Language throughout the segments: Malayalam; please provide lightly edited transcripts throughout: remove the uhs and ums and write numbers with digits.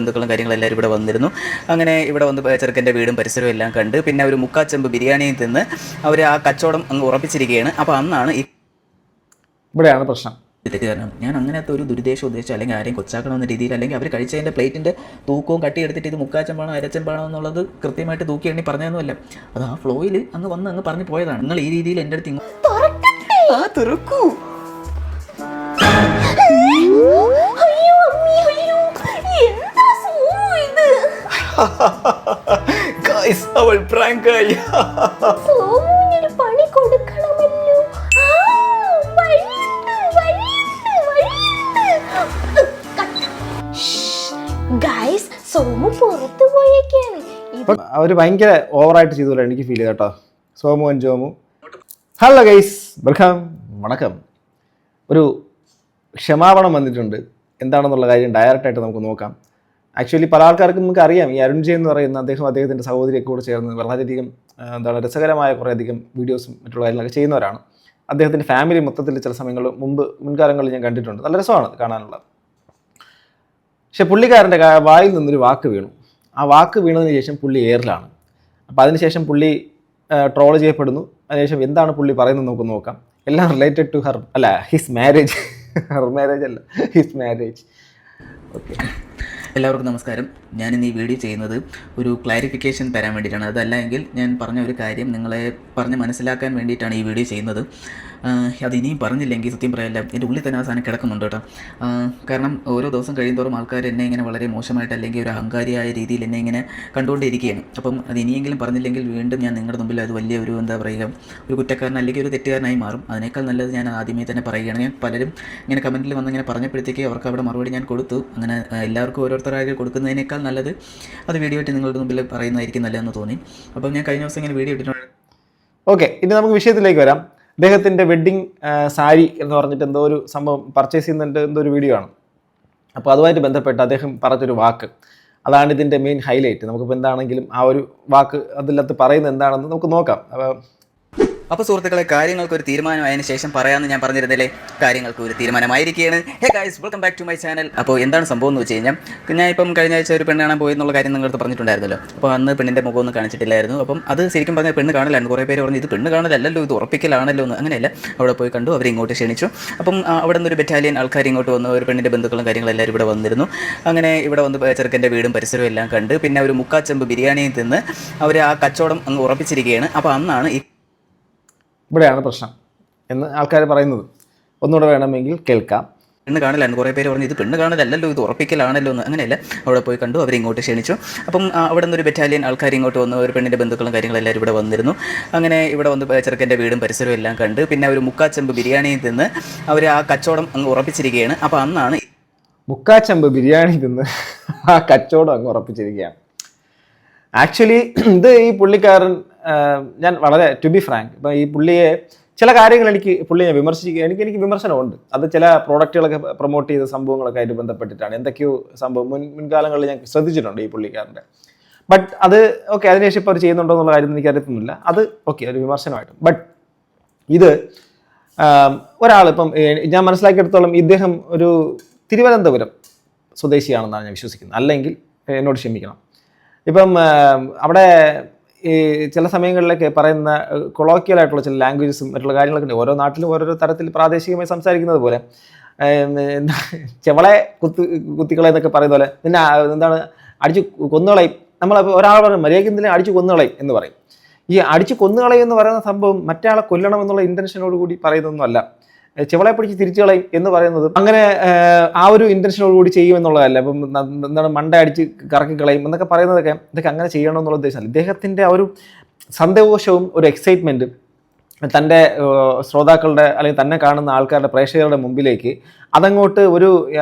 ബന്ധുക്കളും കാര്യങ്ങളെല്ലാവരും ഇവിടെ വന്നിരുന്നു. അങ്ങനെ ഇവിടെ വന്ന് ചെറുക്കൻ്റെ വീടും പരിസരവും എല്ലാം കണ്ട് പിന്നെ ഒരു മുക്കാച്ചെമ്പ് ബിരിയാണിയും തിന്ന് അവർ ആ കച്ചവടം അങ്ങ് ഉറപ്പിച്ചിരിക്കുകയാണ്. അപ്പോൾ അന്നാണ് ഇവിടെയാണ് പ്രശ്നം. തെറ്റുകാരണം ഞാൻ അങ്ങനത്തെ ഒരു ദുരുദ്ദേശം ഉദ്ദേശിച്ചു അല്ലെങ്കിൽ ആരെയും കൊച്ചാക്കണമെന്ന രീതിയിൽ അല്ലെങ്കിൽ അവർ കഴിച്ചതിൻ്റെ പ്ലേറ്റിൻ്റെ തൂക്കവും കട്ടിയെടുത്തിട്ട് ഇത് മുക്കാച്ചെമ്പാണോ അരച്ചെമ്പാണോ എന്നുള്ളത് കൃത്യമായിട്ട് തൂക്കി എണ്ണി പറഞ്ഞതൊന്നുമല്ല. അത് ആ ഫ്ലോയിൽ അങ്ങ് പറഞ്ഞു പോയതാണ്. നിങ്ങൾ ഈ രീതിയിൽ എൻ്റെ അടുത്ത് തുറക്കൂ. Guys, അവൾ prank ആയി. സോമുവിനൊരു പണി കൊടുക്കണമല്ലോ. ഗൈസ്, സോമു പുറത്തു പോയേക്കാണ്. അവർ ഭയങ്കര ഓവറായിട്ട് ചെയ്തോലെ എനിക്ക് ഫീൽ ചെയ്തു കേട്ടോ. Somu and Jomu. Hello guys, welcome, വണക്കം. ഒരു ക്ഷമാപണം വന്നിട്ടുണ്ട്. എന്താണെന്നുള്ള കാര്യം ഡയറക്റ്റായിട്ട് നമുക്ക് നോക്കാം. ആക്ച്വലി പല ആൾക്കാർക്കും നമുക്ക് അറിയാം, ഈ അരുൺ ജെ എന്ന് പറയുന്ന അദ്ദേഹത്തിൻ്റെ സഹോദരിയൊക്കെ കൂടെ ചേർന്ന് വളരെയധികം രസകരമായ കുറേയധികം വീഡിയോസും മറ്റുള്ള കാര്യങ്ങളൊക്കെ ചെയ്യുന്നവരാണ്. അദ്ദേഹത്തിൻ്റെ ഫാമിലി മൊത്തത്തിൽ ചില സമയങ്ങളിൽ മുൻകാലങ്ങളിൽ ഞാൻ കണ്ടിട്ടുണ്ട്. നല്ല രസമാണ് കാണാനുള്ളത്. പക്ഷെ പുള്ളിക്കാരൻ്റെ വായിൽ നിന്നൊരു വാക്ക് വീണു. ആ വാക്ക് വീണതിന് ശേഷം പുള്ളി എയറിലാണ്. അപ്പോൾ അതിനുശേഷം പുള്ളി ട്രോൾ ചെയ്യപ്പെടുന്നു. അതിനുശേഷം എന്താണ് പുള്ളി പറയുന്നത് നമുക്ക് നോക്കാം. എല്ലാം related to his marriage. Her marriage അല്ല, ഹിസ് മാരേജ്. ഓക്കെ, എല്ലാവർക്കും നമസ്കാരം. ഞാനിന്ന് ഈ വീഡിയോ ചെയ്യുന്നത് ഒരു ക്ലാരിഫിക്കേഷൻ തരാൻ വേണ്ടിയിട്ടാണ്. അതല്ല എങ്കിൽ ഞാൻ പറഞ്ഞ ഒരു കാര്യം നിങ്ങളെ പറഞ്ഞ് മനസ്സിലാക്കാൻ വേണ്ടിയിട്ടാണ് ഈ വീഡിയോ ചെയ്യുന്നത്. അത് ഇനിയും പറഞ്ഞില്ലെങ്കിൽ സത്യം പറയല്ല, എൻ്റെ ഉള്ളിൽ തന്നെ ആ സാധനം കിടക്കുന്നുണ്ട് കേട്ടോ. കാരണം ഓരോ ദിവസം കഴിയുന്തോറും ആൾക്കാർ എന്നെ ഇങ്ങനെ വളരെ മോശമായിട്ട് അല്ലെങ്കിൽ ഒരു അഹങ്കാരിയായ രീതിയിൽ എന്നെ ഇങ്ങനെ കണ്ടുകൊണ്ടിരിക്കുകയാണ്. അപ്പം അത് ഇനിയെങ്കിലും പറഞ്ഞില്ലെങ്കിൽ വീണ്ടും ഞാൻ നിങ്ങളുടെ മുമ്പിൽ അത് വലിയ ഒരു ഒരു കുറ്റക്കാരൻ അല്ലെങ്കിൽ ഒരു തെറ്റുകാരനായി മാറും. അതിനേക്കാൾ നല്ലത് ഞാൻ ആദ്യമേ തന്നെ പറയുകയാണ്. ഞാൻ പലരും ഇങ്ങനെ കമൻറ്റിൽ വന്ന് ഇങ്ങനെ പറഞ്ഞപ്പോഴത്തേക്ക് അവർക്ക് അവിടെ മറുപടി ഞാൻ കൊടുത്തു. അങ്ങനെ എല്ലാവർക്കും ഓരോരുത്തരായി കൊടുക്കുന്നതിനേക്കാൾ നല്ലത് അത് വീഡിയോ ആയിട്ട് നിങ്ങളുടെ മുമ്പിൽ പറയുന്നതായിരിക്കും നല്ലതെന്ന് തോന്നി. അപ്പം ഞാൻ കഴിഞ്ഞ ദിവസം ഇങ്ങനെ വീഡിയോ ഇട്ടിട്ടുണ്ട്. ഓക്കെ, ഇനി നമുക്ക് വിഷയത്തിലേക്ക് വരാം. അദ്ദേഹത്തിൻ്റെ വെഡ്ഡിങ് സാരി എന്ന് പറഞ്ഞിട്ട് എന്തോ ഒരു സംഭവം പർച്ചേസ് ചെയ്യുന്നതിൻ്റെ എന്തോ ഒരു വീഡിയോ ആണ്. അപ്പോൾ അതുമായിട്ട് ബന്ധപ്പെട്ട് അദ്ദേഹം പറഞ്ഞൊരു വാക്ക്, അതാണ് ഇതിൻ്റെ മെയിൻ ഹൈലൈറ്റ്. നമുക്കിപ്പോൾ എന്താണെങ്കിലും ആ ഒരു വാക്ക് അതിനകത്ത് പറയുന്നത് എന്താണെന്ന് നമുക്ക് നോക്കാം. അപ്പോൾ സുഹൃത്തുക്കളെ, കാര്യങ്ങൾക്ക് ഒരു തീരുമാനമായതിനു ശേഷം പറയാമെന്ന് ഞാൻ പറഞ്ഞിരുന്നില്ലേ, കാര്യങ്ങൾക്ക് ഒരു തീരുമാനമായിരിക്കുകയാണ്. Hey guys, welcome back to my channel. അപ്പോൾ എന്താണ് സംഭവം എന്ന് വെച്ച് കഴിഞ്ഞാൽ, ഞാൻ ഇപ്പം കഴിഞ്ഞ ആഴ്ച ഒരു പെണ്ണ് കാണാൻ പോയി എന്നുള്ള കാര്യം നിങ്ങളടുത്ത് പറഞ്ഞിട്ടുണ്ടായിരുന്നല്ലോ. അപ്പോൾ അന്ന് പെണ്ണിൻ്റെ മുഖമൊന്നും കാണിച്ചിട്ടില്ലായിരുന്നു. അപ്പം അത് ശരിക്കും പറഞ്ഞാൽ പെണ്ണ് കാണലായിരുന്നു. കുറേ പേര് പറഞ്ഞു ഇത് പെണ്ണ് കാണലല്ലോ, ഇത് ഉറപ്പിക്കലാണല്ലോ എന്ന്. അങ്ങനെയല്ല, അവിടെ പോയി കണ്ടു, അവർ ഇങ്ങോട്ട് ക്ഷണിച്ചു. അപ്പം അവിടെ നിന്നൊരു ബറ്റാലിയൻ ആൾക്കാർ ഇങ്ങോട്ട് വന്നു. ഒരു പെണ്ണിൻ്റെ ബന്ധുക്കളും കാര്യങ്ങളെല്ലാവരും ഇവിടെ വന്നിരുന്നു. അങ്ങനെ ഇവിടെ വന്ന് ചെറുക്കൻ്റെ വീടും പരിസരവും എല്ലാം കണ്ട് പിന്നെ ഒരു മുക്കാച്ചെമ്പ് ബിരിയാണിയും തിന്ന് അവർ ആ കച്ചവടം അങ്ങ് ഉറപ്പിച്ചിരിക്കുകയാണ്. അപ്പോൾ അന്നാണ് ഇവിടെയാണ് പ്രശ്നം എന്ന് ആൾക്കാർ പറയുന്നത്. ഒന്നുകൂടെ വേണമെങ്കിൽ കേൾക്കാം. പെണ്ണ് കാണലായിരുന്നു. കുറേ പേര് പറഞ്ഞു ഇത് പെണ്ണ് കാണലല്ലോ, ഇത് ഉറപ്പിക്കലാണല്ലോ എന്ന്. അങ്ങനെയല്ല, അവിടെ പോയി കണ്ടു, അവർ ഇങ്ങോട്ട് ക്ഷണിച്ചു. അപ്പം അവിടെ നിന്നൊരു ബറ്റാലിയൻ ആൾക്കാർ ഇങ്ങോട്ട് വന്നു. ഒരു പെണ്ണിൻ്റെ ബന്ധുക്കളും കാര്യങ്ങളെല്ലാവരും ഇവിടെ വന്നിരുന്നു. അങ്ങനെ ഇവിടെ വന്ന് ചെറുക്കൻ്റെ വീടും പരിസരവും എല്ലാം കണ്ട് പിന്നെ ഒരു മുക്കാച്ചെമ്പ് ബിരിയാണിയും തിന്ന് അവർ ആ കച്ചവടം അങ്ങ് ഉറപ്പിച്ചിരിക്കുകയാണ്. അപ്പോൾ അന്നാണ് മുക്കാച്ചെമ്പ് ബിരിയാണി തിന്ന് ആ കച്ചവടം അങ്ങ് ഉറപ്പിച്ചിരിക്കുകയാണ്. ആക്ച്വലി ഇത് ഈ പുള്ളിക്കാരൻ, ഞാൻ വളരെ ടു ബി ഫ്രാങ്ക്, ഇപ്പം ഈ പുള്ളിയെ ചില കാര്യങ്ങൾ പുള്ളിയെ വിമർശിക്കുക, എനിക്ക് വിമർശനമുണ്ട്. അത് ചില പ്രോഡക്റ്റുകളൊക്കെ പ്രൊമോട്ട് ചെയ്ത സംഭവങ്ങളൊക്കെ ആയിട്ട് ബന്ധപ്പെട്ടിട്ടാണ്. എന്തൊക്കെയോ സംഭവം മുൻകാലങ്ങളിൽ ഞാൻ ശ്രദ്ധിച്ചിട്ടുണ്ട് ഈ പുള്ളിക്കാരൻ്റെ. ബട്ട് അത് ഓക്കെ, അതിനുശേഷം ഇപ്പോൾ അവർ ചെയ്യുന്നുണ്ടോ എന്നുള്ള കാര്യം എനിക്കറിയത്തുന്നില്ല. അത് ഓക്കെ, ഒരു വിമർശനമായിട്ട്. ബട്ട് ഇത് ഒരാളിപ്പം ഞാൻ മനസ്സിലാക്കിയെടുത്തോളം ഇദ്ദേഹം ഒരു തിരുവനന്തപുരം സ്വദേശിയാണെന്നാണ് ഞാൻ വിശ്വസിക്കുന്നത്. അല്ലെങ്കിൽ എന്നോട് ക്ഷമിക്കണം. ഇപ്പം അവിടെ ഈ ചില സമയങ്ങളിലൊക്കെ പറയുന്ന കൊളോക്കിയലായിട്ടുള്ള ചില ലാംഗ്വേജസും മറ്റുള്ള കാര്യങ്ങളൊക്കെ ഉണ്ട്. ഓരോ നാട്ടിലും ഓരോരോ തരത്തിൽ പ്രാദേശികമായി സംസാരിക്കുന്നത് പോലെ ചെവളെ കുത്തികളെ എന്നൊക്കെ പറയുന്ന പോലെ പിന്നെ എന്താണ് അടിച്ച് കൊന്നുകളയും. നമ്മളപ്പോൾ ഒരാൾ പറയും മര്യാദയ്ക്ക് എന്തിനും അടിച്ച് കൊന്നുകളയും എന്ന് പറയും. ഈ അടിച്ച് കൊന്നുകളയും എന്ന് പറയുന്ന സംഭവം മറ്റേ കൊല്ലണം എന്നുള്ള ഇൻറ്റൻഷനോട് കൂടി പറയുന്നതൊന്നും അല്ല. ചെവളെ പിടിച്ച് തിരിച്ചു കളയും എന്ന് പറയുന്നത് അങ്ങനെ ആ ഒരു ഇൻറ്റൻഷനോട് കൂടി ചെയ്യുമെന്നുള്ളതല്ല. അപ്പം എന്താണ് മണ്ട അടിച്ച് കറക്കി കളയും എന്നൊക്കെ പറയുന്നതൊക്കെ ഇതൊക്കെ അങ്ങനെ ചെയ്യണമെന്നുള്ള ഉദ്ദേശമല്ല. ഇദ്ദേഹത്തിൻ്റെ ആ ഒരു സന്തോഷവും ഒരു എക്സൈറ്റ്മെൻറ്റും തൻ്റെ ശ്രോതാക്കളുടെ അല്ലെങ്കിൽ തന്നെ കാണുന്ന ആൾക്കാരുടെ പ്രേക്ഷകരുടെ മുമ്പിലേക്ക് അതങ്ങോട്ട്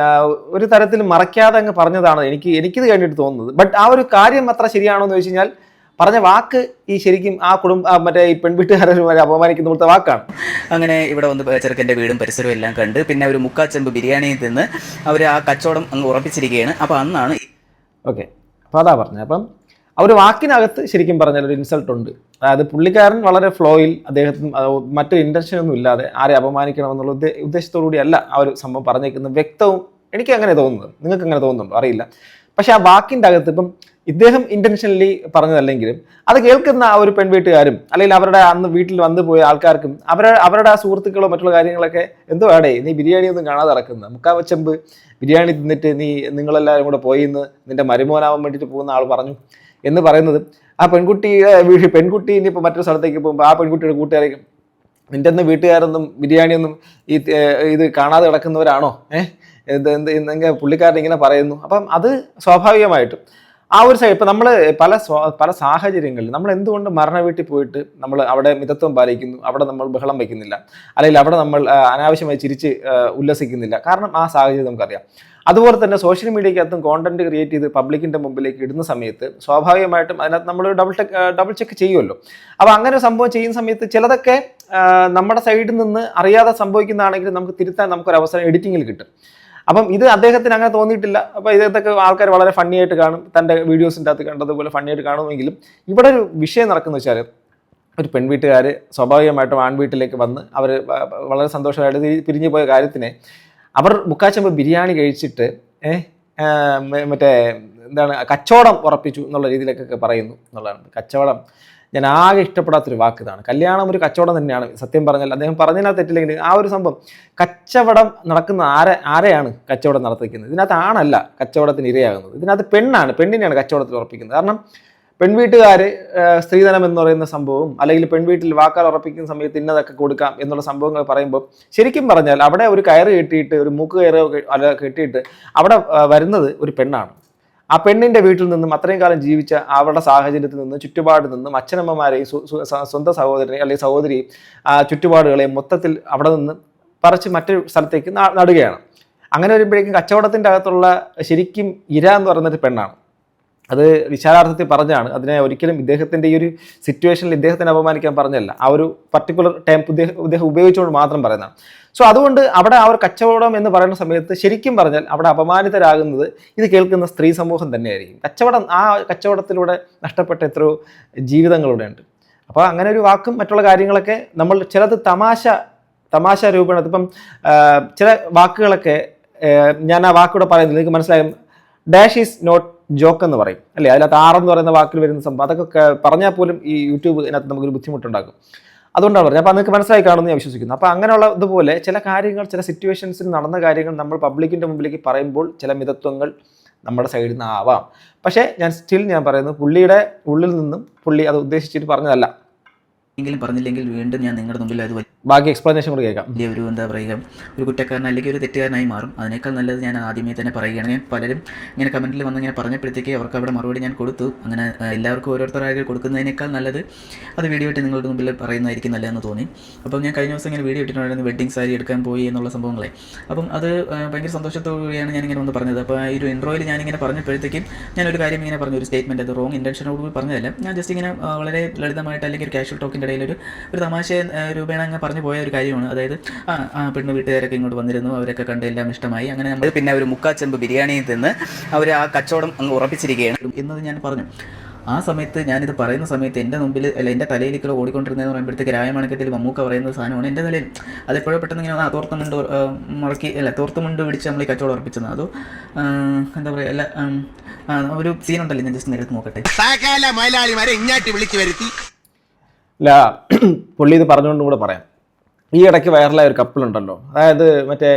ഒരു തരത്തിൽ മറയ്ക്കാതെ അങ്ങ് പറഞ്ഞതാണ് എനിക്കിത് കണ്ടിട്ട് തോന്നുന്നത്. ബട്ട് ആ ഒരു കാര്യം അത്ര ശരിയാണോ എന്ന് ചോദിച്ചു കഴിഞ്ഞാൽ പറഞ്ഞ വാക്ക് ഈ ശരിക്കും ആ മറ്റേ ഈ പെൺവീട്ടുകാരെ അപമാനിക്കുന്ന പോലത്തെ വാക്കാണ്. അങ്ങനെ ഇവിടെ വന്ന് ചെറുക്കൻ്റെ വീടും പരിസരവും എല്ലാം കണ്ട് പിന്നെ ഒരു മുക്കാച്ചെമ്പ് ബിരിയാണിയും തിന്ന് അവർ ആ കച്ചവടം അങ്ങ് ഉറപ്പിച്ചിരിക്കുകയാണ്. അപ്പോൾ അന്നാണ് ഓക്കെ, അപ്പോൾ അതാ പറഞ്ഞത്. അപ്പം ആ ഒരു വാക്കിനകത്ത് ശരിക്കും പറഞ്ഞാൽ ഒരു ഇൻസൾട്ട് ഉണ്ട്. അതായത് പുള്ളിക്കാരൻ വളരെ ഫ്ലോയിൽ അദ്ദേഹത്തിന് മറ്റൊരു ഇൻറ്റൻഷനൊന്നും ഇല്ലാതെ ആരെ അപമാനിക്കണമെന്നുള്ള ഉദ്ദേശത്തോടു കൂടിയല്ല ആ ഒരു സംഭവം പറഞ്ഞേക്കുന്നത്. വ്യക്തവും എനിക്ക് അങ്ങനെ തോന്നുന്നത്. നിങ്ങൾക്ക് അങ്ങനെ തോന്നുന്നുണ്ടോ അറിയില്ല. പക്ഷെ ആ വാക്കിൻ്റെ അകത്ത് ഇപ്പം ഇദ്ദേഹം ഇന്റൻഷനലി പറഞ്ഞതല്ലെങ്കിലും അത് കേൾക്കുന്ന ആ ഒരു പെൺവീട്ടുകാരും അല്ലെങ്കിൽ അവരുടെ അന്ന് വീട്ടിൽ വന്നു പോയ ആൾക്കാർക്കും അവരുടെ ആ സുഹൃത്തുക്കളോ മറ്റുള്ള കാര്യങ്ങളൊക്കെ എന്തോ ആടേ നീ ബിരിയാണി ഒന്നും കാണാതെ നടക്കുന്നത്, മുക്കാവച്ചമ്പ് ബിരിയാണി തിന്നിട്ട് നിങ്ങളെല്ലാവരും കൂടെ പോയി എന്ന് നിന്റെ മരുമോനാവാൻ വേണ്ടിയിട്ട് പോകുന്ന ആൾ പറഞ്ഞു എന്ന് പറയുന്നത് ആ പെൺകുട്ടി ഇനിയിപ്പോൾ മറ്റൊരു സ്ഥലത്തേക്ക് പോകുമ്പോൾ ആ പെൺകുട്ടിയുടെ കൂട്ടുകാരേക്കും നിന്റെ ഒന്നും വീട്ടുകാരൊന്നും ബിരിയാണിയൊന്നും ഇത് കാണാതെ കിടക്കുന്നവരാണോ എന്തെങ്കിലും പുള്ളിക്കാരൻ ഇങ്ങനെ പറയുന്നു. അപ്പം അത് സ്വാഭാവികമായിട്ടും ആ ഒരു സൈഡ് ഇപ്പം നമ്മൾ പല സാഹചര്യങ്ങളിൽ നമ്മൾ എന്തുകൊണ്ട് മരണ വീട്ടിൽ പോയിട്ട് നമ്മൾ അവിടെ മിതത്വം പാലിക്കുന്നു, അവിടെ നമ്മൾ ബഹളം വയ്ക്കുന്നില്ല, അല്ലെങ്കിൽ അവിടെ നമ്മൾ അനാവശ്യമായി ചിരിച്ച് ഉല്ലസിക്കുന്നില്ല, കാരണം ആ സാഹചര്യം നമുക്കറിയാം. അതുപോലെ തന്നെ സോഷ്യൽ മീഡിയക്കകത്തും കോണ്ടന്റ് ക്രിയേറ്റ് ചെയ്ത് പബ്ലിക്കിൻ്റെ മുമ്പിലേക്ക് ഇടുന്ന സമയത്ത് സ്വാഭാവികമായിട്ടും അതിനകത്ത് നമ്മൾ ഡബിൾ ചെക്ക് ചെയ്യുമല്ലോ. അപ്പോൾ അങ്ങനെ ഒരു സംഭവം ചെയ്യുന്ന സമയത്ത് ചിലതൊക്കെ നമ്മുടെ സൈഡിൽ നിന്ന് അറിയാതെ സംഭവിക്കുന്നതാണെങ്കിൽ നമുക്ക് തിരുത്താൻ നമുക്കൊരു അവസരം എഡിറ്റിങ്ങിൽ കിട്ടും. അപ്പം ഇത് അദ്ദേഹത്തിന് അങ്ങനെ തോന്നിയിട്ടില്ല. അപ്പോൾ ഇതൊക്കെ ആൾക്കാർ വളരെ ഫണ്ണി ആയിട്ട് കാണും, തൻ്റെ വീഡിയോസിൻ്റെ അകത്ത് കണ്ടതുപോലെ ഫണ്ണി ആയിട്ട് കാണുമെങ്കിലും ഇവിടെ ഒരു വിഷയം നടക്കുന്നത് വെച്ചാൽ ഒരു പെൺവീട്ടുകാർ സ്വാഭാവികമായിട്ടും ആൺവീട്ടിലേക്ക് വന്ന് അവർ വളരെ സന്തോഷമായിട്ട് പിരിഞ്ഞു പോയ കാര്യത്തിനെ അവർ മുക്കാച്ചമ്പ് ബിരിയാണി കഴിച്ചിട്ട് മറ്റേ എന്താണ് കച്ചവടം ഉറപ്പിച്ചു എന്നുള്ള രീതിയിലേക്കൊക്കെ പറയുന്നു എന്നുള്ളതാണ്. കച്ചവടം ഞാൻ ആകെ ഇഷ്ടപ്പെടാത്തൊരു വാക്ക് ഇതാണ്. കല്യാണം ഒരു കച്ചവടം തന്നെയാണ് സത്യം പറഞ്ഞാൽ. അദ്ദേഹം പറഞ്ഞതിനകത്ത് തെറ്റില്ലെങ്കിൽ ആ ഒരു സംഭവം കച്ചവടം നടക്കുന്ന ആരെയാണ് കച്ചവടം നടത്തിക്കുന്നത്? ഇതിനകത്ത് ആണല്ല കച്ചവടത്തിന് ഇരയാകുന്നത്, ഇതിനകത്ത് പെണ്ണിനെയാണ് കച്ചവടത്തിൽ ഉറപ്പിക്കുന്നത്. കാരണം പെൺവീട്ടുകാർ സ്ത്രീധനം എന്ന് പറയുന്ന സംഭവവും അല്ലെങ്കിൽ പെൺവീട്ടിൽ വാക്കാൽ ഉറപ്പിക്കുന്ന സമയത്ത് ഇന്നതൊക്കെ കൊടുക്കാം എന്നുള്ള സംഭവങ്ങൾ പറയുമ്പോൾ ശരിക്കും പറഞ്ഞാൽ അവിടെ ഒരു കയറ് കെട്ടിയിട്ട് ഒരു മൂക്ക് കയറ് കെട്ടിയിട്ട് അവിടെ വരുന്നത് ഒരു പെണ്ണാണ്. ആ പെണ്ണിൻ്റെ വീട്ടിൽ നിന്നും അത്രയും കാലം ജീവിച്ച അവരുടെ സാഹചര്യത്തിൽ നിന്ന് ചുറ്റുപാട് നിന്നും അച്ഛനമ്മമാരെയും സ്വന്തം സഹോദരനെയും അല്ലെങ്കിൽ സഹോദരിയും ചുറ്റുപാടുകളെയും മൊത്തത്തിൽ അവിടെ നിന്ന് പറിച്ച് മറ്റൊരു സ്ഥലത്തേക്ക് നടുകയാണ്. അങ്ങനെ വരുമ്പോഴേക്കും കച്ചവടത്തിൻ്റെ അകത്തുള്ള ശരിക്കും ഇര എന്ന് പറയുന്നൊരു പെണ്ണാണ്. അത് വിശാലാർത്ഥത്തിൽ പറഞ്ഞാണ്. അതിനെ ഒരിക്കലും ഇദ്ദേഹത്തിൻ്റെ ഈ ഒരു സിറ്റുവേഷനിൽ ഇദ്ദേഹത്തിനെ അപമാനിക്കാൻ പറഞ്ഞല്ല, ആ ഒരു പർട്ടിക്കുലർ ടൈം ഇദ്ദേഹം ഉപയോഗിച്ചുകൊണ്ട് മാത്രം പറയുന്നതാണ്. സോ അതുകൊണ്ട് അവിടെ ആ ഒരു കച്ചവടം എന്ന് പറയുന്ന സമയത്ത് ശരിക്കും പറഞ്ഞാൽ അവിടെ അപമാനിതരാകുന്നത് ഇത് കേൾക്കുന്ന സ്ത്രീ സമൂഹം തന്നെയായിരിക്കും. ആ കച്ചവടത്തിലൂടെ നഷ്ടപ്പെട്ട എത്രയോ ജീവിതങ്ങളുടെ ഉണ്ട്. അപ്പോൾ അങ്ങനെ ഒരു വാക്കും മറ്റുള്ള കാര്യങ്ങളൊക്കെ നമ്മൾ ചിലത് തമാശ രൂപേണ ഇപ്പം ചില വാക്കുകളൊക്കെ ഞാൻ ആ വാക്കൂടെ പറയുന്നത് നിങ്ങൾക്ക് മനസ്സിലായും. ഡാഷ് ഈസ് നോട്ട് ജോക്ക് എന്ന് പറയും അല്ലേ, അതിനകത്ത് ആറെന്ന് പറയുന്ന വാക്കിൽ വരുന്ന സംഭവം അതൊക്കെ പറഞ്ഞാൽ പോലും ഈ യൂട്യൂബ് ഇതിനകത്ത് നമുക്കൊരു ബുദ്ധിമുട്ടുണ്ടാക്കും. അതുകൊണ്ടാണ് പറഞ്ഞത്. അപ്പോൾ നിങ്ങൾക്ക് മനസ്സിലായി കാണുമെന്ന് ഞാൻ വിശ്വസിക്കുന്നു. അപ്പോൾ അങ്ങനെയുള്ള ഇതുപോലെ ചില കാര്യങ്ങൾ ചില സിറ്റുവേഷൻസിൽ നടന്ന കാര്യങ്ങൾ നമ്മൾ പബ്ലിക്കിൻ്റെ മുമ്പിലേക്ക് പറയുമ്പോൾ ചില മിതത്വങ്ങൾ നമ്മുടെ സൈഡിൽ നിന്ന് ആവാം. പക്ഷേ ഞാൻ പറയുന്നത് പുള്ളിയുടെ ഉള്ളിൽ നിന്നും പുള്ളി അത് ഉദ്ദേശിച്ചിട്ട് പറഞ്ഞതല്ല. എങ്കിലും പറഞ്ഞില്ലെങ്കിൽ വീണ്ടും ഞാൻ നിങ്ങളുടെ മുമ്പിൽ അത് ബാക്കി എക്സ്പ്ലനേഷൻ കൂടി കേൾക്കാം. വലിയ ഒരു എന്താ പറയുക ഒരു കുറ്റക്കാരൻ അല്ലെങ്കിൽ ഒരു തെറ്റുകാരനായി മാറും. അതിനേക്കാൾ നല്ലത് ഞാൻ ആദ്യമേ തന്നെ പറയുകയാണ്. ഞാൻ പലരും ഇങ്ങനെ കമൻറ്റിൽ വന്ന് ഇങ്ങനെ പറഞ്ഞപ്പോഴത്തേക്ക് അവർക്ക് അവിടെ മറുപടി ഞാൻ കൊടുത്തു. അങ്ങനെ എല്ലാവർക്കും ഓരോരുത്തരായി കൊടുക്കുന്നതിനേക്കാൾ നല്ലത് അത് വീഡിയോ ഇട്ട് നിങ്ങളുടെ മുമ്പിൽ പറയുന്നതായിരിക്കും നല്ലതെന്ന് തോന്നി. അപ്പം ഞാൻ കഴിഞ്ഞ ദിവസം ഇങ്ങനെ വീഡിയോ ഇട്ടിട്ടുണ്ടായിരുന്നു വെഡ്ഡിങ് സാരി എടുക്കാൻ പോയി എന്നുള്ള സംഭവങ്ങളെ. അപ്പം അത് ഭയങ്കര സന്തോഷത്തോടുകൂടിയാണ് ഞാനിങ്ങനെ ഒന്ന് പറഞ്ഞത്. അപ്പോൾ ഈ ഒരു ഇൻട്രോയിൽ ഞാനിങ്ങനെ പറഞ്ഞപ്പോഴത്തേക്കും ഞാനൊരു കാര്യം ഇങ്ങനെ പറഞ്ഞു, ഒരു സ്റ്റേറ്റ്മെൻറ്റ്, അത് റോങ് ഇൻറ്റൻഷനോട് പറഞ്ഞതല്ല. ഞാൻ ജസ്റ്റ് ഇങ്ങനെ വളരെ ലളിതമായിട്ട് അല്ലെങ്കിൽ ഒരു കാഷ്വൽ ടോക്കിൻ്റെ ഇടയിൽ ഒരു തമാശ രൂപേണ അങ്ങ് പറഞ്ഞു പോയ ഒരു കാര്യമാണ്. അതായത് പെണ്ണ് വീട്ടുകാരൊക്കെ ഇങ്ങോട്ട് വന്നിരുന്നു, അവരൊക്കെ കണ്ട് എല്ലാം ഇഷ്ടമായി. അങ്ങനെ നമ്മൾ പിന്നെ ഒരു മുക്കാച്ചെമ്പ് ബിരിയാണിയിൽ നിന്ന് അവർ ആ കച്ചവടം അങ്ങ് ഉറപ്പിച്ചിരിക്കുകയാണ് എന്നത് ഞാൻ പറഞ്ഞു. ആ സമയത്ത് ഞാനിത് പറയുന്ന സമയത്ത് എൻ്റെ മുമ്പിൽ എൻ്റെ തലയിലേക്കുള്ള ഓടിക്കൊണ്ടിരുന്നതെന്ന് പറയുമ്പോഴത്തേക്ക് രായമണക്കത്തിൽ മമ്മൂക്ക പറയുന്ന സാധനമാണ് എൻ്റെ തലയിൽ. അതെപ്പോഴും പെട്ടെന്ന് ഇങ്ങനെ തോർത്തുമുണ്ട് പിടിച്ച് നമ്മൾ ഈ കച്ചവടം ഉറപ്പിച്ചത്. അതോ എന്താ പറയുക അല്ല ഒരു സീനുണ്ടല്ലോ, ഞാൻ ജസ്റ്റ് നേരത്തെ നോക്കട്ടെ. അല്ല പുള്ളി ഇത് പറഞ്ഞുകൊണ്ടും കൂടെ പറയാം. ഈ ഇടയ്ക്ക് വൈറലായ ഒരു കപ്പിൾ ഉണ്ടല്ലോ, അതായത് മറ്റേ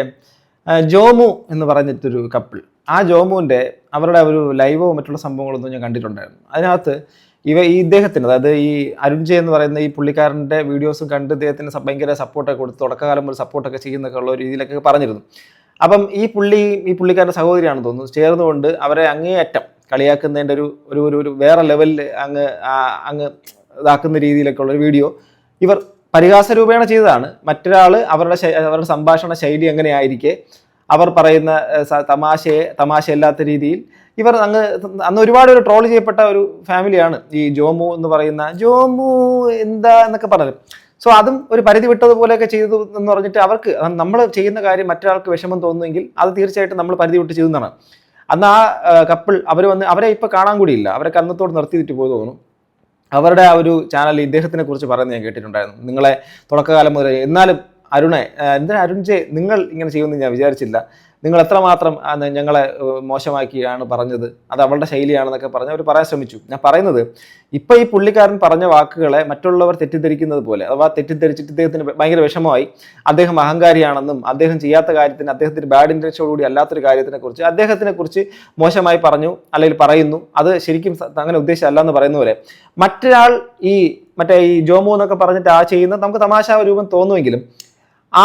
ജോമു എന്ന് പറഞ്ഞിട്ടൊരു കപ്പിൾ. ആ ജോമുവിൻ്റെ അവരുടെ ഒരു ലൈവോ മറ്റുള്ള സംഭവങ്ങളൊന്നും ഞാൻ കണ്ടിട്ടുണ്ടായിരുന്നു. അതിനകത്ത് ഇദ്ദേഹത്തിന്, അതായത് ഈ അരുൺജയ് എന്ന് പറയുന്ന ഈ പുള്ളിക്കാരൻ്റെ വീഡിയോസും കണ്ട് ഇദ്ദേഹത്തിന് ഭയങ്കര സപ്പോർട്ടൊക്കെ കൊടുത്ത് തുടക്കകാലം ഒരു സപ്പോർട്ടൊക്കെ ചെയ്യുന്നൊക്കെ ഉള്ള ഒരു രീതിയിലൊക്കെ പറഞ്ഞിരുന്നു. അപ്പം ഈ പുള്ളിക്കാരൻ്റെ സഹോദരിയാണെന്ന് തോന്നുന്നു ചേർന്നുകൊണ്ട് അവരെ അങ്ങേയറ്റം കളിയാക്കുന്നതിൻ്റെ ഒരു വേറെ ലെവലിൽ അങ്ങ് ഇതാക്കുന്ന രീതിയിലൊക്കെ ഉള്ളൊരു വീഡിയോ ഇവർ പരിഹാസ രൂപേണ ചെയ്തതാണ്. മറ്റൊരാൾ അവരുടെ സംഭാഷണ ശൈലി എങ്ങനെയായിരിക്കെ അവർ പറയുന്ന തമാശയല്ലാത്ത രീതിയിൽ ഇവർ അന്ന് ഒരുപാട് ഒരു ട്രോൾ ചെയ്യപ്പെട്ട ഒരു ഫാമിലിയാണ് ഈ ജോമു എന്ന് പറയുന്ന. ജോമു എന്താ എന്നൊക്കെ പറഞ്ഞത്. സോ അതും ഒരു പരിധി വിട്ടതുപോലെയൊക്കെ ചെയ്തു എന്ന് പറഞ്ഞിട്ട് അവർക്ക് നമ്മൾ ചെയ്യുന്ന കാര്യം മറ്റൊരാൾക്ക് വിഷമം തോന്നുമെങ്കിൽ അത് തീർച്ചയായിട്ടും നമ്മൾ പരിധി വിട്ട് ചെയ്യുന്നതാണ്. അന്ന് ആ കപ്പിൾ അവരെ ഇപ്പോൾ കാണാൻ കൂടിയില്ല, അവരൊക്കെ അന്നത്തോട് നിർത്തിയിട്ട് പോയി തോന്നുന്നു. അവരുടെ ആ ഒരു ചാനലിൽ ഇദ്ദേഹത്തിനെ കുറിച്ച് പറയുന്നത് ഞാൻ കേട്ടിട്ടുണ്ടായിരുന്നു. നിങ്ങളെ തുടക്കകാലം മുതൽ എന്നാലും എന്തിനാ അരുൺജയ് നിങ്ങൾ ഇങ്ങനെ ചെയ്യുമെന്ന് ഞാൻ വിചാരിച്ചില്ല. നിങ്ങൾ എത്രമാത്രം ഞങ്ങളെ മോശമാക്കിയാണ് പറഞ്ഞത്, അത് അവളുടെ ശൈലിയാണെന്നൊക്കെ പറഞ്ഞ് അവർ പറയാൻ ശ്രമിച്ചു. ഞാൻ പറയുന്നത് ഇപ്പം ഈ പുള്ളിക്കാരൻ പറഞ്ഞ വാക്കുകളെ മറ്റുള്ളവർ തെറ്റിദ്ധരിക്കുന്നത് പോലെ, അഥവാ തെറ്റിദ്ധരിച്ചിട്ട് ഇദ്ദേഹത്തിന് ഭയങ്കര വിഷമമായി, അദ്ദേഹം അഹങ്കാരിയാണെന്നും അദ്ദേഹം ചെയ്യാത്ത കാര്യത്തിന്, അദ്ദേഹത്തിന് ബാഡ് ഇൻറ്റൻഷനോടുകൂടി അല്ലാത്തൊരു കാര്യത്തിനെ കുറിച്ച് അദ്ദേഹത്തിനെ കുറിച്ച് മോശമായി പറഞ്ഞു അല്ലെങ്കിൽ പറയുന്നു. അത് ശരിക്കും അങ്ങനെ ഉദ്ദേശിച്ചല്ല എന്ന് പറയുന്ന പോലെ മറ്റൊരാൾ മറ്റേ ഈ ജോമു എന്നൊക്കെ പറഞ്ഞിട്ട് ചെയ്യുന്നത് നമുക്ക് തമാശ രൂപം തോന്നുമെങ്കിലും ആ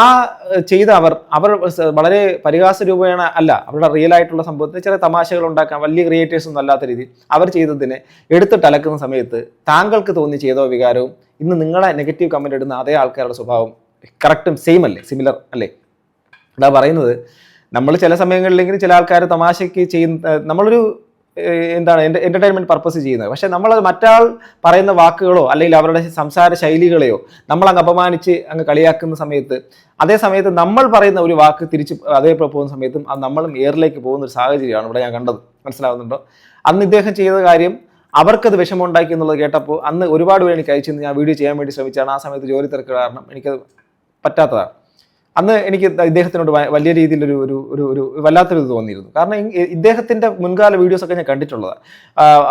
ചെയ്ത അവർ വളരെ പരിഹാസ രൂപേണ അല്ല, അവരുടെ റിയൽ ആയിട്ടുള്ള സംഭവത്തിന് ചില തമാശകൾ ഉണ്ടാക്കാൻ വലിയ ക്രിയേറ്റേഴ്സ് ഒന്നും അല്ലാത്ത രീതിയിൽ അവർ ചെയ്തതിനെ എടുത്തിട്ട് അലക്കുന്ന സമയത്ത് താങ്കൾക്ക് തോന്നി ചെയ്തോ വികാരവും ഇന്ന് നിങ്ങളെ നെഗറ്റീവ് കമന്റ് ഇടുന്ന അതേ ആൾക്കാരുടെ സ്വഭാവം കറക്റ്റും സെയിം അല്ലേ, സിമിലർ അല്ലേ? അതാ പറയുന്നത്, നമ്മൾ ചില സമയങ്ങളിലെങ്കിലും ചില ആൾക്കാർ തമാശയ്ക്ക് ചെയ്യുന്ന, നമ്മളൊരു എന്റർടൈൻമെന്റ് പർപ്പസ് ചെയ്യുന്നത്, പക്ഷെ നമ്മൾ മറ്റാൾ പറയുന്ന വാക്കുകളോ അല്ലെങ്കിൽ അവരുടെ സംസാര ശൈലികളെയോ നമ്മൾ അങ്ങ് അപമാനിച്ച് അങ്ങ് കളിയാക്കുന്ന സമയത്ത്, അതേ സമയത്ത് നമ്മൾ പറയുന്ന ഒരു വാക്ക് തിരിച്ച് അതേപോലെ പോകുന്ന സമയത്തും അത് നമ്മളും എയറിലേക്ക് പോകുന്ന ഒരു സാഹചര്യമാണ് ഇവിടെ ഞാൻ കണ്ടത്. മനസ്സിലാവുന്നുണ്ടോ? അന്ന് ഇദ്ദേഹം ചെയ്ത കാര്യം അവർക്കത് വിഷമമുണ്ടാക്കി എന്നുള്ളത് കേട്ടപ്പോൾ അന്ന് ഒരുപാട് പേര് എനിക്ക് അയച്ചു ഞാൻ വീഡിയോ ചെയ്യാൻ വേണ്ടി ശ്രമിച്ചാണ്. ആ സമയത്ത് ജോലി തിരക്ക് കാരണം എനിക്കത് പറ്റാത്തതാണ്. അന്ന് എനിക്ക് ഇദ്ദേഹത്തിനോട് വലിയ രീതിയിലൊരു ഒരു ഒരു ഒരു വല്ലാത്തൊരു ഇത് തോന്നിയിരുന്നു. കാരണം ഇദ്ദേഹത്തിൻ്റെ മുൻകാല വീഡിയോസൊക്കെ ഞാൻ കണ്ടിട്ടുള്ളതാണ്.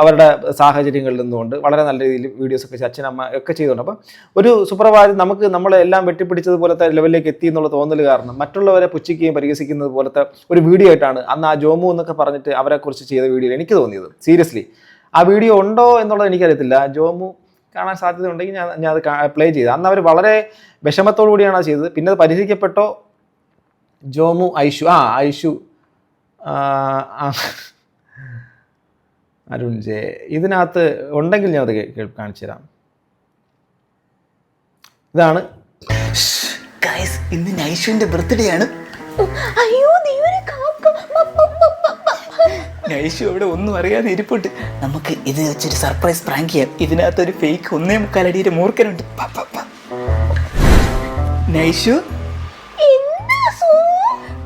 അവരുടെ സാഹചര്യങ്ങളിൽ നിന്നുകൊണ്ട് വളരെ നല്ല രീതിയിൽ വീഡിയോസൊക്കെ അച്ഛനമ്മ ഒക്കെ ചെയ്തുകൊണ്ട്, അപ്പം ഒരു സുപ്രഭാതം നമ്മളെല്ലാം വെട്ടിപ്പിടിച്ചതുപോലത്തെ ലെവലിലേക്ക് എത്തി എന്നുള്ള തോന്നൽ കാരണം മറ്റുള്ളവരെ പുച്ഛിക്കുകയും പരിഹസിക്കുന്നത് പോലത്തെ ഒരു വീഡിയോ ആയിട്ടാണ് അന്ന് ആ ജോമു എന്നൊക്കെ പറഞ്ഞിട്ട് അവരെക്കുറിച്ച് ചെയ്ത വീഡിയോ എനിക്ക് തോന്നിയത്. സീരിയസ്ലി ആ വീഡിയോ ഉണ്ടോ എന്നുള്ളത് എനിക്കറിയത്തില്ല. ജോമു കാണാൻ സാധ്യത ഉണ്ടെങ്കിൽ ഞാൻ അത് പ്ലേ ചെയ്ത്, അന്ന് അവർ വളരെ വിഷമത്തോടു കൂടിയാണ് അത് ചെയ്തത്. പിന്നെ അത് പരിഹരിക്കപ്പെട്ടോ ജോമു ഐഷു അരുൺ ജെ ഇതിനകത്ത് ഉണ്ടെങ്കിൽ ഞാൻ അത് കാണിച്ചു തരാം. ഇതാണ് ഇന്ന് ഐഷുവിന്റെ ബർത്ത്ഡേ ആണ്. അയ്യോ നൈഷു അവിടെ ഒന്നും അറിയാതെ ഇരിപ്പുണ്ട്. നമുക്ക് ഇത് വെച്ചൊരു സർപ്രൈസ് പ്രാങ്ക് ചെയ്യാം. ഇതിനകത്തൊരു ഫേക്ക് 1.25 അടിയുടെ മൂർഖനുണ്ട്. നൈഷു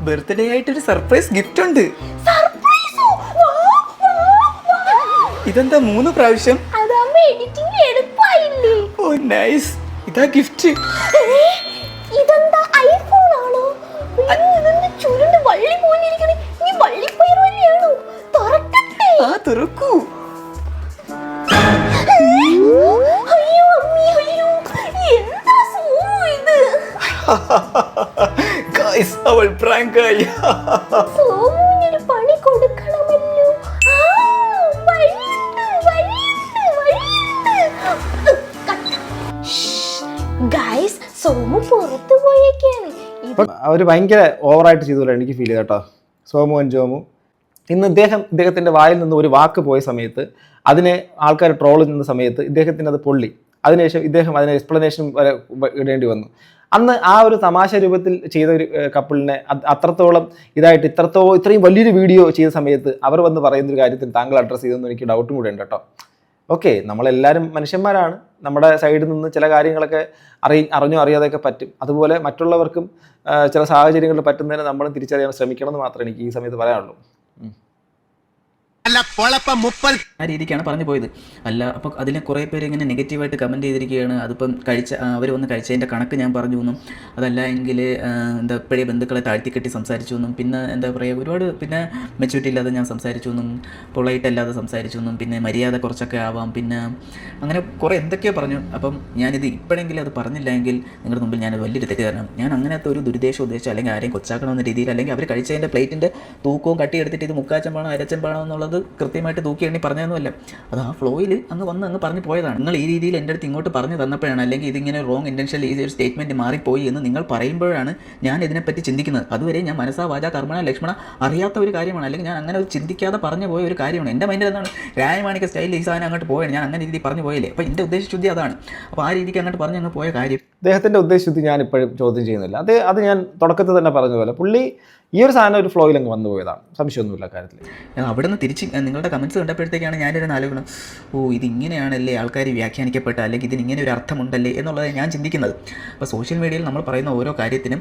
ബർത്ത്ഡേ ആയിട്ടൊരു സർപ്രൈസ് ഗിഫ്റ്റ് ഉണ്ട്. ഇതെന്താ 3 പ്രാവശ്യം? ഓ നൈസ്, ഇതാ ഗിഫ്റ്റ്. ഇതെന്താ ഐഫോൺ ആണോ? ചുരുണ്ട് വള്ളി പോലിരിക്കണേ. നീ വള്ളിപ്പയർ വള്ളിയാണോ? തുറക്കൂ. അയ്യോ അമ്മി, അയ്യോ എന്താ സോമു ഇത്? ഗയ്സ്, അവൾ പ്രാങ്ക് ആയി. സോമുവിനൊരു പണി കൊടുക്കണമല്ലോ. ഗൈസ്, സോമു പുറത്തു പോയേക്കാണ്. അവർ ഭയങ്കര ഓവറായിട്ട് ചെയ്തല്ലോ എനിക്ക് ഫീൽ ചെയ്ത കേട്ടോ, സോമു ആൻഡ് ജോമു. ഇന്ന് ഇദ്ദേഹത്തിൻ്റെ വായിൽ നിന്ന് ഒരു വാക്ക് പോയ സമയത്ത് അതിനെ ആൾക്കാർ ട്രോൾ ചെയ്യുന്ന സമയത്ത് ഇദ്ദേഹത്തിന് അത് പൊള്ളി. അതിനുശേഷം ഇദ്ദേഹം അതിന് എക്സ്പ്ലനേഷൻ വരെ ഇടേണ്ടി വന്നു. അന്ന് ആ ഒരു തമാശ രൂപത്തിൽ ചെയ്ത ഒരു കപ്പിളിനെ അത്രത്തോളം ഇതായിട്ട് ഇത്രയും വലിയൊരു വീഡിയോ ചെയ്ത സമയത്ത് അവർ വന്ന് പറയുന്നൊരു കാര്യത്തിൽ താങ്കൾ അഡ്രസ്സ് ചെയ്തെന്ന് എനിക്ക് ഡൗട്ടും കൂടെ ഉണ്ട് കേട്ടോ. ഓക്കെ, നമ്മളെല്ലാവരും മനുഷ്യന്മാരാണ്. നമ്മുടെ സൈഡിൽ നിന്ന് ചില കാര്യങ്ങളൊക്കെ അറിഞ്ഞോ അറിയാതെയൊക്കെ പറ്റും. അതുപോലെ മറ്റുള്ളവർക്കും ചില സാഹചര്യങ്ങളിൽ പറ്റുന്നതിന് നമ്മൾ തിരിച്ചറിയാൻ ശ്രമിക്കണം എന്ന് മാത്രമേ എനിക്ക് ഈ സമയത്ത് പറയാനുള്ളൂ. ആ രീതിക്കാണ് പറഞ്ഞു പോയത്. അല്ല, അപ്പോൾ അതിൽ കുറേ പേര് ഇങ്ങനെ നെഗറ്റീവായിട്ട് കമൻറ്റ് ചെയ്തിരിക്കുകയാണ്. അതിപ്പം അവർ വന്ന് കഴിച്ചതിൻ്റെ കണക്ക് ഞാൻ പറഞ്ഞു എന്നും, അതല്ല എങ്കിൽ പഴയ ബന്ധുക്കളെ താഴ്ത്തിക്കെട്ടി സംസാരിച്ചു എന്നും, പിന്നെ എന്താ പറയുക ഒരുപാട്, പിന്നെ മെച്യൂരിറ്റി ഇല്ലാതെ ഞാൻ സംസാരിച്ചു എന്നും, പൊളൈറ്റ് അല്ലാതെ സംസാരിച്ചു എന്നും, പിന്നെ മര്യാദ കുറച്ചൊക്കെ ആവാം, പിന്നെ അങ്ങനെ കുറേ എന്തൊക്കെയോ പറഞ്ഞു. അപ്പം ഞാനിത് ഇപ്പോഴെങ്കിലും അത് പറഞ്ഞില്ല എങ്കിൽ നിങ്ങളുടെ മുമ്പിൽ ഞാനത് വലിയൊരു തെറ്റുകാരനാണ്. ഞാൻ അങ്ങനത്തെ ഒരു ദുരുദ്ദേശം ഉദ്ദേശിച്ചു അല്ലെങ്കിൽ ആരെയും കൊച്ചാക്കണമെന്ന രീതിയിൽ, അല്ലെങ്കിൽ അവർ കഴിച്ചതിൻ്റെ പ്ലേറ്റിൻ്റെ തൂക്കവും കട്ടിയെടുത്തിട്ട് ഇത് മുക്കാച്ചമ്പാണോ അരച്ചമ്പാണോ എന്നുള്ളത് കൃത്യമായിട്ട് തൂക്കി എണ്ണി പറഞ്ഞതൊന്നുമല്ല. അത് ആ ഫ്ലോയിൽ അങ്ങ് പറഞ്ഞു പോയതാണ്. നിങ്ങൾ ഈ രീതിയിൽ എൻ്റെ അടുത്ത് ഇങ്ങോട്ട് പറഞ്ഞു തന്നപ്പോഴാണ്, അല്ലെങ്കിൽ ഇതിങ്ങനെ റോങ് ഇൻറ്റൻഷനിൽ ഈ ഒരു സ്റ്റേറ്റ്മെൻറ്റ് മാറിപ്പോയി എന്ന് നിങ്ങൾ പറയുമ്പോഴാണ് ഞാൻ ഇതിനെപ്പറ്റി ചിന്തിക്കുന്നത്. അതുവരെ ഞാൻ മനസ്സാ വാച കർമ്മണ ലക്ഷ്മണ അറിയാത്ത ഒരു കാര്യമാണ്, അല്ലെങ്കിൽ ഞാൻ അങ്ങനെ ഒരു ചിന്തിക്കാതെ പറഞ്ഞു പോയ ഒരു കാര്യമാണ്. എൻ്റെ മൈൻഡിൽ എന്താണ് രായമാണിക്ക സ്റ്റൈലിൽ ഈ സാധനം അങ്ങോട്ട് പോയാണ്, ഞാൻ അങ്ങനെ രീതി പറഞ്ഞു പോയില്ലേ. അപ്പോൾ എൻ്റെ ഉദ്ദേശശുദ്ധി അതാണ്. അപ്പോൾ ആ രീതിക്ക് അങ്ങോട്ട് പറഞ്ഞ് പോയ കാര്യം അദ്ദേഹത്തിൻ്റെ ഉദ്ദേശശുദ്ധി ഞാൻ ഇപ്പോഴും ചോദ്യം ചെയ്യുന്നില്ല. അത് ഞാൻ തുടക്കത്തിൽ തന്നെ പറഞ്ഞ പോലെ പുള്ളി ഈ ഒരു സാധനം ഒരു ഫ്ലോയിൽ അങ്ങ് വന്നു പോയതാണ്, സംശയമൊന്നുമില്ല കാര്യത്തിൽ. അവിടെ നിന്ന് തിരിച്ച് നിങ്ങളുടെ കമൻറ്റ്സ് കണ്ടപ്പോഴത്തേക്കാണ് ഞാനൊരു ആലോചന, ഇതിങ്ങനെയാണല്ലേ ആൾക്കാർ വ്യാഖ്യാനിക്കപ്പെട്ട, അല്ലെങ്കിൽ ഇതിനിങ്ങനെ ഒരു അർത്ഥമുണ്ടല്ലേ എന്നുള്ളത് ഞാൻ ചിന്തിക്കുന്നത്. അപ്പോൾ സോഷ്യൽ മീഡിയയിൽ നമ്മൾ പറയുന്ന ഓരോ കാര്യത്തിനും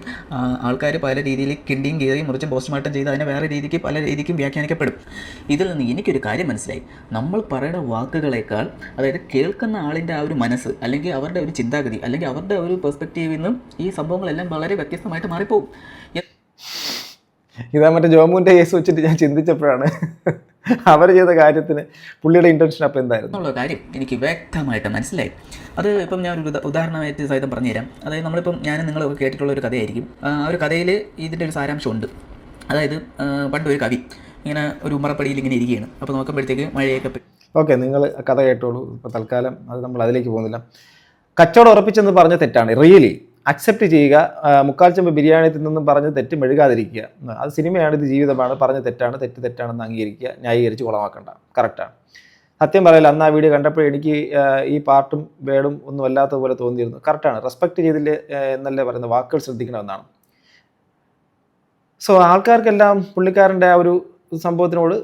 ആൾക്കാർ പല രീതിയിൽ കിണ്ടിയും കീറിയും മുറിച്ചും പോസ്റ്റ്മോർട്ടം ചെയ്ത് അതിനെ വേറെ രീതിക്ക് പല രീതിക്കും വ്യാഖ്യാനിക്കപ്പെടും. ഇതിൽ നിന്ന് എനിക്കൊരു കാര്യം മനസ്സിലായി. നമ്മൾ പറയുന്ന വാക്കുകളേക്കാൾ, അതായത് കേൾക്കുന്ന ആളിൻ്റെ ആ ഒരു മനസ്സ്, അല്ലെങ്കിൽ അവരുടെ ഒരു ചിന്താഗതി, അല്ലെങ്കിൽ അവരുടെ ഒരു പെർസ്പെക്റ്റീവിൽ നിന്നും ഈ സംഭവങ്ങളെല്ലാം വളരെ വ്യത്യസ്തമായിട്ട് മാറിപ്പോകും. ഇതാ മറ്റേ ജോമുവിൻ്റെ കേസ് വെച്ചിട്ട് ഞാൻ ചിന്തിച്ചപ്പോഴാണ് അവർ ചെയ്ത കാര്യത്തിന് പുള്ളിയുടെ ഇൻറ്റൻഷൻ അപ്പോൾ എന്തായിരുന്നു എന്നുള്ള കാര്യം എനിക്ക് വ്യക്തമായിട്ട് മനസ്സിലായി. അത് ഇപ്പം ഞാൻ ഒരു ഉദാഹരണമായിട്ട് സഹിതം പറഞ്ഞുതരാം. അതായത് നമ്മളിപ്പം ഞാനും നിങ്ങളൊക്കെ കേട്ടിട്ടുള്ള ഒരു കഥയായിരിക്കും. ആ ഒരു കഥയിൽ ഇതിൻ്റെ ഒരു സാരാംശമുണ്ട്. അതായത് പണ്ടൊരു കവി ഇങ്ങനെ ഒരു ഉമ്മറപ്പടിയിൽ ഇങ്ങനെ ഇരിക്കുകയാണ്. അപ്പോൾ നോക്കുമ്പോഴത്തേക്ക് മഴയൊക്കെ ഓക്കെ, നിങ്ങൾ കഥ കേട്ടോളൂ. ഇപ്പോൾ തൽക്കാലം അത് നമ്മൾ അതിലേക്ക് പോകുന്നില്ല. കച്ചവടം ഉറപ്പിച്ചെന്ന് പറഞ്ഞ തെറ്റാണ്. റിയലി അക്സെപ്റ്റ് ചെയ്യുക. മുക്കാൽ ചെമ്പ് ബിരിയാണി തിന്നെന്നും പറഞ്ഞ് തെറ്റ് മെഴുകാതിരിക്കുക. അത് സിനിമയാണ്, ഇത് ജീവിതമാണ്. പറഞ്ഞ തെറ്റാണ്, തെറ്റാണെന്ന് അംഗീകരിക്കുക, ന്യായീകരിച്ച് കുളമാക്കണ്ട. കറക്റ്റാണ്. സത്യം പറയില്ല, അന്ന് ആ വീഡിയോ കണ്ടപ്പോൾ എനിക്ക് ഈ പാട്ടും വേടും ഒന്നും അല്ലാത്തതുപോലെ തോന്നിയിരുന്നു. കറക്റ്റാണ്. റെസ്പെക്റ്റ് ചെയ്തില്ല എന്നല്ലേ പറയുന്നത്, വാക്കുകൾ ശ്രദ്ധിക്കണമെന്നാണ്. സോ ആൾക്കാർക്കെല്ലാം പുള്ളിക്കാരൻ്റെ ആ ഒരു സംഭവത്തിനോട്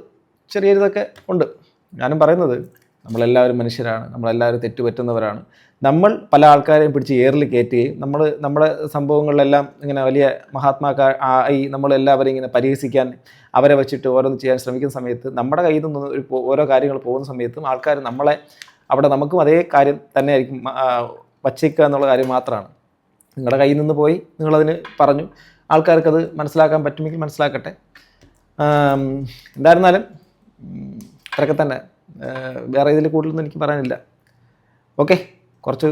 ചെറിയൊരിതൊക്കെ ഉണ്ട്. ഞാനും പറയുന്നത് നമ്മളെല്ലാവരും മനുഷ്യരാണ്, നമ്മളെല്ലാവരും തെറ്റുപറ്റുന്നവരാണ്. നമ്മൾ പല ആൾക്കാരെയും പിടിച്ച് ഏറിൽ കയറ്റുകയും നമ്മുടെ സംഭവങ്ങളിലെല്ലാം ഇങ്ങനെ വലിയ മഹാത്മാക്കളായി നമ്മളെല്ലാവരും ഇങ്ങനെ പരിഹസിക്കാൻ, അവരെ വെച്ചിട്ട് ഓരോന്ന് ചെയ്യാൻ ശ്രമിക്കുന്ന സമയത്ത് നമ്മുടെ കയ്യിൽ നിന്ന് ഓരോ കാര്യങ്ങൾ പോകുന്ന സമയത്തും ആൾക്കാർ നമ്മളെ അവിടെ നമുക്കും അതേ കാര്യം തന്നെ ആയിരിക്കും വച്ചേക്കുക എന്നുള്ള കാര്യം മാത്രമാണ്. നിങ്ങളുടെ കയ്യിൽ നിന്ന് പോയി നിങ്ങളതിന് പറഞ്ഞു, ആൾക്കാർക്കത് മനസ്സിലാക്കാൻ പറ്റുമെങ്കിൽ മനസ്സിലാക്കട്ടെ. എന്തായിരുന്നാലും ഇത്രയൊക്കെ തന്നെ, വേറെ ഇതിൽ കൂടുതലൊന്നും എനിക്ക് പറയാനില്ല. ഓക്കെ, കുറച്ച്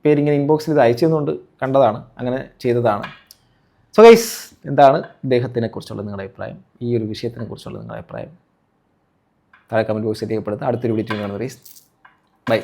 പേരിങ്ങനെ ഇൻബോക്സിൽ ഇത് അയച്ചെന്നുകൊണ്ട് കണ്ടതാണ്, അങ്ങനെ ചെയ്തതാണ്. സോ ഗൈസ്, എന്താണ് ഇദ്ദേഹത്തിനെ കുറിച്ചുള്ള നിങ്ങളുടെ അഭിപ്രായം, ഈ ഒരു വിഷയത്തിനെ കുറിച്ചുള്ള നിങ്ങളുടെ അഭിപ്രായം താഴെ കമൻറ്റ് ബോക്സിൽ രേഖപ്പെടുത്തുക. അടുത്തൊരു വീഡിയോ കാണുന്ന ഗൈസ്, ബൈ.